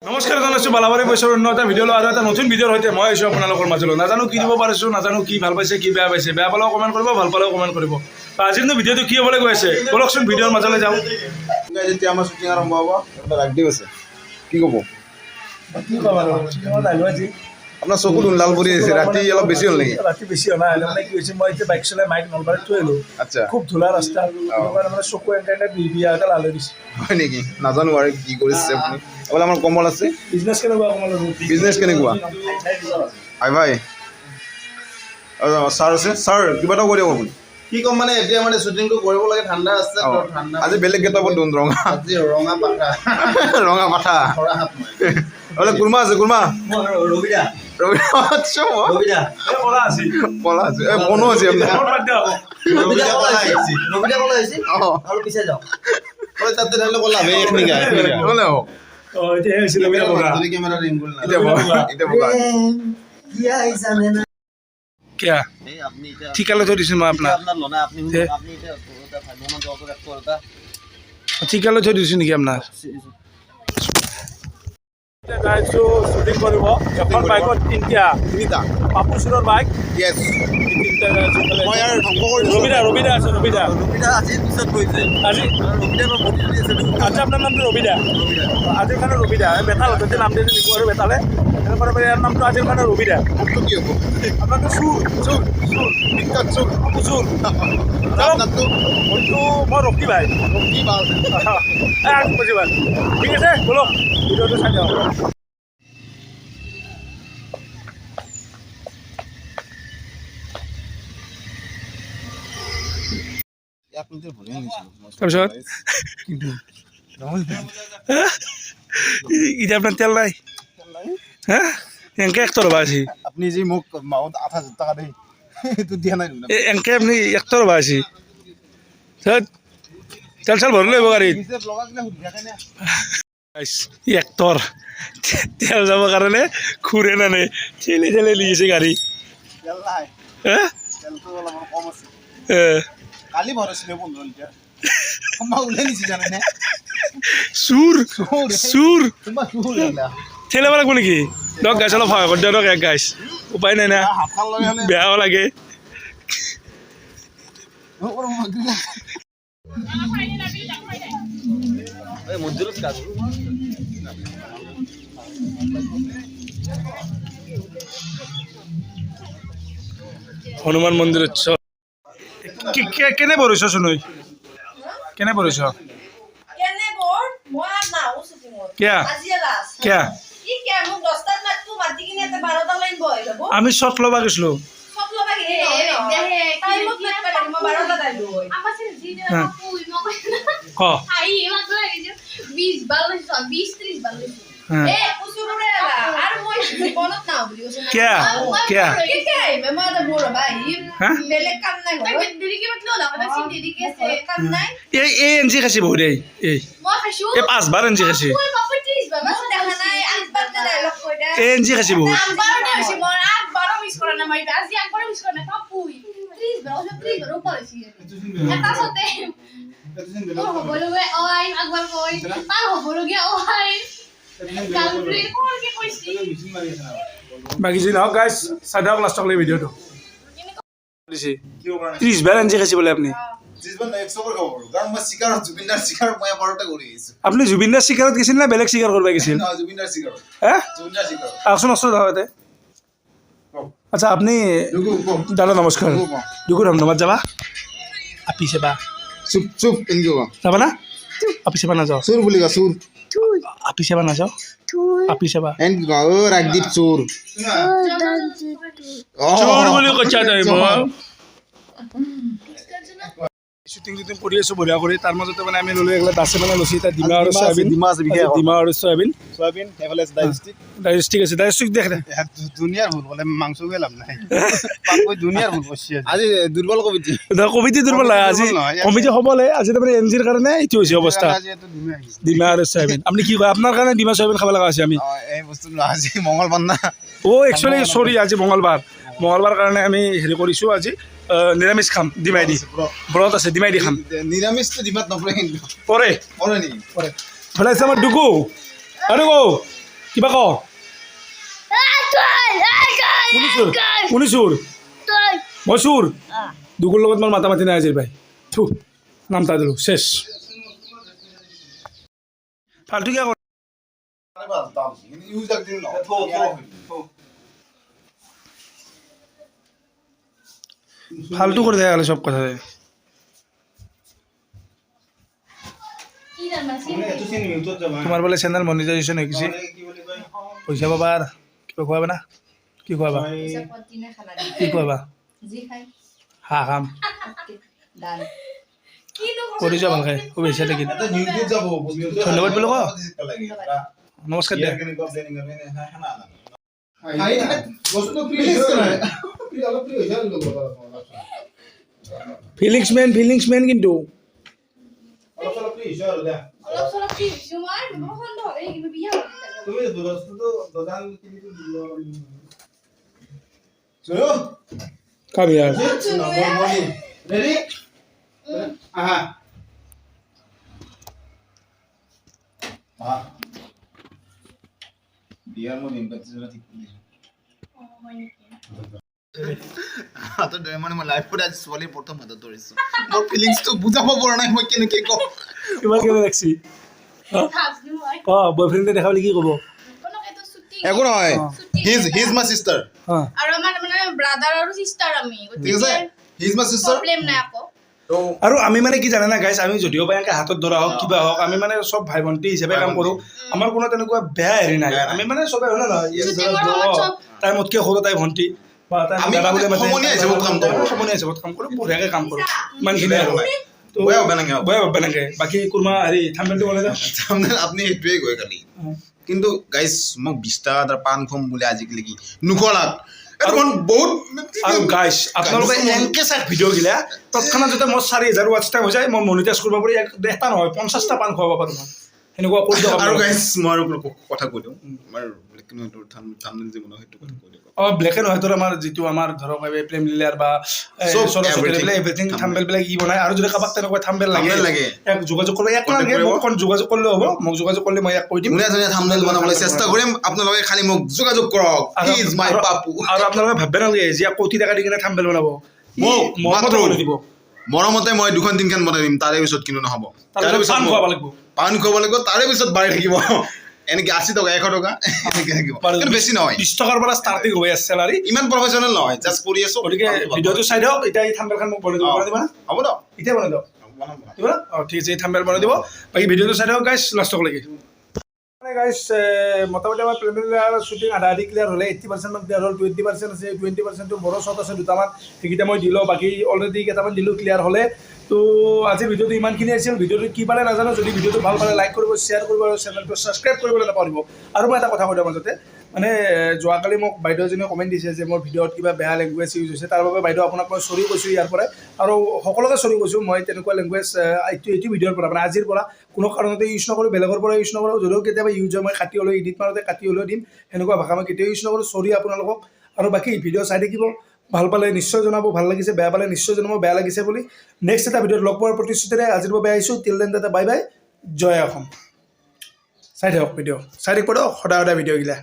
নমস্কাৰ জনাইছোঁ বালাবাৰী বৈশৰ অন্য এটা ভিডিঅ' আৰু এটা নতুন ভিডিঅ'ৰ সৈতে মই আহিছোঁ আপোনালোকৰ মাজলৈ। নাজানো কি দিব পাৰিছোঁ, নাজানো কি ভাল পাইছে কি বেয়া পাইছে। বেয়া পালেও কমেণ্ট কৰিব, ভাল পালেও কমেণ্ট কৰিব। আজিৰ ভিডিঅ'টো কি হ'বলৈ গৈ আছে বলকচোন ভিডিঅ'ৰ মাজলৈ যাওঁ। যেতিয়া আমাৰ শ্বুটিং আৰম্ভ হ'ব ৰাগডিভ আছে, কি ক'ব? কি ক'ম আৰু আজি আপোনাৰ চকু লাল পৰি আছে, ৰাতি অলপ বেছি হ'ল নেকি? ৰাতি বেছি হোৱা নাই, মানে কি হৈছে মই এতিয়া বাইক চলাই মাইক নলবাৰীত থৈ আহিলোঁ। আচ্ছা, খুব ধূলা ৰাস্তা, মানে চকু এণ্টাৰনেট বিয়া এটা লাল হৈ দিছে। হয় নেকি? নাজানো আৰু কি কৰিছে আপুনি। অকল আমাৰ কমল আছে। বিজনেছ কেনেকুৱা কমল? বিজনেছ কেনেকুৱা? হাই ভাই ছাৰ আছে, ছাৰ কিবা এটা কৰি দিয়ক আপুনি। কি ক'ম মানে এতিয়া মানে শ্বুটিংটো কৰিব লাগে, ঠাণ্ডা আছে তো ঠাণ্ডা। আজি বেলেগ কেইটাপত ৰঙা আজি ৰঙা পাঠা ৰঙা পাঠা খৰা হাত বোলে কুৰ্মা আছে, কুৰ্মা ৰবিদা আচ্ছা ৰবিদা কলা আছে পলা আছে, বনো আছে আপোনাৰ। ৰবিদা কলা আহিছে, ৰবিদা কলা আহিছে আৰু পিছে যাও ওই তাতে ঢালে কলা হে এক নিগা নহ'লে হ'ব। এতিয়া হৈছিল যদি কেমেৰা ৰিং কৰি না এতিয়া বগা কি আইছানে না কিয়া এই আপনি এটা ঠিকালে থৈ দিছোঁ মই আপোনাক। আপনার লনা আপনি আপনি এটা ওটা ভাগমন জব করে একটা ঠিকালে থৈ দিছোঁ নেকি আপোনাৰ? যাইছোঁ শ্বুটিং কৰিব এখন বাইকত তিনিটা পাপুচুৰৰ বাইক য়েছ তিনিটা যাইছোঁ। মই আৰু ধ্বংস কৰি ৰবিদা আছে ৰবিদা ৰবিদা আজি পিছত কইছে আজি ৰবিদা বডি দি আছে আজি আপোনাৰ নামটো ৰবিদা। আজিৰ কাৰণে ৰবিদা মেটাল হতে নাম দিয়ে নিকো আৰু মেটালে এনেকুৱা ইয়াৰ নামটো আজিৰ কাৰণে ৰবিদা। মোৰটো কি হ'ব? আপোনাৰতো চুৰ চুৰ চুৰ বিখ্যাত চোৰ চুৰ আপোনাৰটো মোৰটো মই ৰকি ভাই কি ভাল বুজি পাল। ঠিক আছে বলক ভিডিঅ'টো চাই যাওঁ। তাৰপিছত এতিয়া আপোনাৰ তেল নাই হা এনেকৈ এক্টৰ হ'বা আছে আপুনি যি মোক মাহত ৮,০০০ টকা দেই সেইটো দিয়া নাই এনেকৈ আপুনি এক্টৰ হ'বা আছে তেল চেল ভৰি লৈ আহিব গাড়ীত। এক্টৰ তেল যাবৰ কাৰণে ঘূৰে নানে ঠেলি ঠেলি লিছে গাড়ী। হা কালি ভৰাইছিলে ১৫ লিটাৰ মই ওলাই নিছি জানেনে চুৰ চুৰ তোমাৰ চুৰ লাগিলা ঠেলাব লাগিব নেকি? দক গাইছ অলপ সহায় কৰি দিয়ক দক এক গাইছ উপায় নাই না হাতখন লগাই হ'লে বেয়াও লাগে। এই মন্দিৰত কাজ হনুমান মন্দিৰত কেনে পৰিছ চুনৈ কেনে পৰিছ? কিয়া কিয়া আমি শ্বট ল'বা গৈছিলোঁ। কিয়া কিয়া এই এনজি খাইছে বহুত এই এই 5 এনজি খাইছে এই এনজি খাইছে বহুত। বাকী যি নহওক গাইজ চাই দিয়ক লাষ্টক লৈ ভিডিঅ'টো 30 বাৰ এনজি খাইছে বোলে আপুনি। আপুনি জুবিন দাৰ চিকাৰত গৈছিল নে বেলেগ চিকাৰ কৰিব গৈছিল? আহকচোন আছোঁ যাওঁতে। আচ্ছা আপুনি দাদা নমস্কাৰ দুগু ধন্যবাদ যাবা আপি সেবা চুপ চুপ এনকে যাবা না আপি সেবা নাযাওঁ চোৰ বুলি কয় চোৰ আপি সেবা নাযাওঁ আপি সেবা এনকে কয় ৰাগদীপ চোৰ চোৰ বুলি কৈছা তই মোক। শ্বুটিং টুটিং কৰি আছোঁ বঢ়িয়া কৰি তাৰ মাজতে মানে আমি ল'লোঁ এগিলা দাছে মানে লৈছোঁ এতিয়া ডিমা আৰু চয়াবিন ডিমা আৰু চয়াবিন ডাইষ্টিক আছে ডাইষ্টিক দেখ দুনিয়াৰ ভুল বোলে মাংস গৈ লাভ নাই দুনিয়াৰ ভুল কৰিছে আজি দুৰ্বল কমিটি কমিটি দুৰ্বল নাই আজি কমিটি হ'বলে আজি তাৰমানে এনজিৰ কাৰণে এইটো হৈছে অৱস্থা। ডিমা আৰু চয়াবিন আপুনি কি কয় আপোনাৰ কাৰণে ডিমা চয়াবিন খাব লগা হৈছে আমি এই বস্তু আজি মংগলবাৰ না একচুৱেলি চৰি আজি মঙলবাৰ কাৰণে আমি হেৰি কৰিছোঁ আজি নিৰামিষ খাম ডিমাই দি ব্ৰত আছে ডিমাই দি খাম নিৰামিষটো ডিমাত নপৰে কিন্তু পৰে পৰে নেকি পৰে ভালে আছে আমাৰ ডুকু আৰু কিবা ক শুনিছোঁ মই চুৰ দুগুৰ লগত মোৰ মাতা মাতি নাই আজিৰ ভাই থু নামতা দিলোঁ শেষ ফাল্টু কিয় ফাল্টু করে দেখা গেল সব কথা তোমার বলে চ্যানেল মনিটাইজেশন হয়ে গেছে পয়সা পাবা আর কিবা খোৱাবা না কি খোৱাবা কি খোৱাবা হা খাম কৰি যোৱা ভালকে খুব বেছি থাকি ধন্যবাদ বোলো ক নমস্কাৰ দিয়া ফিলিংস মেন কিন্তু কাম ইয়াৰ ৰেডি আহা বিয়াৰ মধ্যে ইম্প্যাক্ট যেটা ঠিক কৰে মানে মই লাইফত আজি ছোৱালী প্ৰথম হাতত ধৰিছো মোৰ ফিলিংছটো বুজাব পৰা নাই মই কেনেকৈ কওঁ কিমান কেনে লাগছি বয়ফ্ৰেণ্ডে দেখা বুলি কি ক'ব একো নহয় হিজ মাই সিস্টাৰ আৰু আমাৰ মানে ব্ৰাদাৰ আৰু সিস্টাৰ আমি ঠিক আছে হিজ মাই সিস্টাৰ প্ৰবলেম নাই আকৌ আৰু আমি মানে কি জানে না গাইছ আমি যদিও বা এনেকৈ হাতত ধৰা হওক কিবা হওক আমি মানে চব ভাই ভণ্টি হিচাপে কাম কৰোঁ আমাৰ কোনো তেনেকুৱা বেয়া হেৰি নাই আমি মানে চবে হয় নহয় তাই মোতকৈ সৰু তাই ভণ্টি বা তাই দাদা বুলি মাতে সমনীয়া হিচাপত কাম কৰোঁ বঢ়িয়াকৈ কাম কৰোঁ ইমানখিনি আৰু বেয়া হ'ব নালাগে বেয়া ভাববা নালাগে বাকী কোনোবা হেৰি থাম্বেলটো বনাই যাওঁ আপুনি সেইটোৱে কয় কালি কিন্তু গাইজ মোক 20 টকা এটা পাণ খুৱাম বুলি আজিকালি কি নুখলাক বহুত আৰু গাইছ আপোনালোকে এনেকৈ চাই ভিডিঅ' গিলা তৎক্ষণাত যেতিয়া মোৰ 4000 ৱাটছ টাইম হৈ যায় মই মনিটাইজ কৰিব পাৰি এটা নহয় 50টা পাণ খুৱাব পাৰোঁ মই সেনেকুৱা কৰি দিয়ক আৰু গাইজ মই আৰু কথা কৈ দিওঁ আমাৰ থাম্বনেল যে বনাওঁ সেইটো কথা কৈ দিওঁ ব্লেক এণ্ড হোৱাইটৰ আমাৰ যিটো আমাৰ ধৰক প্ৰেম লীলাৰ বা এভৰিথিং থাম্বেলবিলাক ই বনায় আৰু যদি কাৰোবাক তেনেকুৱা থাম্বেল লাগে এক যোগাযোগ কৰিব এক নালাগে মোক যোগাযোগ কৰিলেও হ'ব মোক যোগাযোগ কৰিলে মই ইয়াক কৈ দিম ধুনীয়া ধুনীয়া থাম্বনেল বনাবলৈ চেষ্টা কৰিম আপোনালোকে খালি মোক যোগাযোগ কৰক ইজ মাই পাপু আৰু আপোনালোকে ভাবিব নালাগে যে কোটি টকা দি কিনে থাম্বেল বনাব মোক মৰমতে বনাই দিব মৰমতে মই 2-3খন বনাই দিম তাৰে পিছত কিন্তু নহ'ব পাণ খুৱাব লাগিব পাণ খুৱাব লাগিব তাৰে পিছত বাঢ়ি থাকিব এনেকৈ 80 টকা 100 টকা এনেকৈ থাকিব কিন্তু বেছি নহয় 20 টকাৰ পৰা ষ্টাৰ্টিং হৈ আছে চেলাৰী ইমান প্ৰফেচনেল নহয় জাষ্ট কৰি আছোঁ গতিকে ভিডিঅ'টো চাই দিয়ক এতিয়া এই থাম্বেলখন মোক বনাই দিব না হ'ব দিয়ক এতিয়া বনাই দিয়ক দিব না ঠিক আছে এই থাম্বেল বনাই দিব বাকী ভিডিঅ'টো চাই দিয়ক গাইছ লাষ্টলৈকে মানে গাইছ মোটামুটি আমাৰ প্ৰিলিমিনাৰী শ্বুটিং আধা আধি ক্লিয়াৰ হ'লে 80% মান ক্লিয়াৰ হ'ল 20% আছে 20%টো বড় শ্বট আছে দুটামান সেইকেইটা মই দিলোঁ বাকী অলৰেডি কেইটামান দিলোঁ ক্লিয়াৰ হ'লে তো আজিৰ ভিডিঅ'টো ইমানখিনি আছিল ভিডিঅ'টো কি পালে নাজানো যদি ভিডিঅ'টো ভাল পালে লাইক কৰিব শ্বেয়াৰ কৰিব আৰু চেনেলটো ছাবস্ক্ৰাইব কৰিবলৈ নাপাহৰিব আৰু মই এটা কথা কৈ দিওঁ মাজতে মানে যোৱাকালি মোক বাইদেউ এজনীয়ে কমেণ্ট দিছে যে মোৰ ভিডিঅ'ত কিবা বেয়া লেংগুৱেজ ইউজ হৈছে তাৰ বাবে বাইদেউ আপোনাক মই চৰি কৈছোঁ ইয়াৰ পৰাই আৰু সকলোকে চৰি কৈছোঁ মই তেনেকুৱা লেংগুৱেজ এইটো ভিডিঅ'ৰ পৰা মানে আজিৰ পৰা কোনো কাৰণতে ইউজ নকৰোঁ বেলেগৰ পৰা ইউজ নকৰোঁ যদিও কেতিয়াবা ইউজ হয় মই কাটি হ'লেও এডিট মাৰোঁতে কাটি হ'লেও দিম সেনেকুৱা ভাষা মই কেতিয়াও ইউজ নকৰোঁ চৰি আপোনালোকক আৰু বাকী ভিডিঅ' চাই থাকিব ভাল পালে নিশ্চয় জনাব ভাল লাগিছে বেয়া পালে নিশ্চয় জনাব বেয়া লাগিছে বুলি নেক্সট এটা ভিডিঅ'ত লগ পোৱাৰ প্ৰতিশ্ৰুতিৰে আজিৰ বাবে আহিছোঁ টিল দেন বাই বাই জয় অসম চাই থাকক ভিডিঅ' চাই থাকিব দিয়ক সদায় ভিডিঅ'গিলা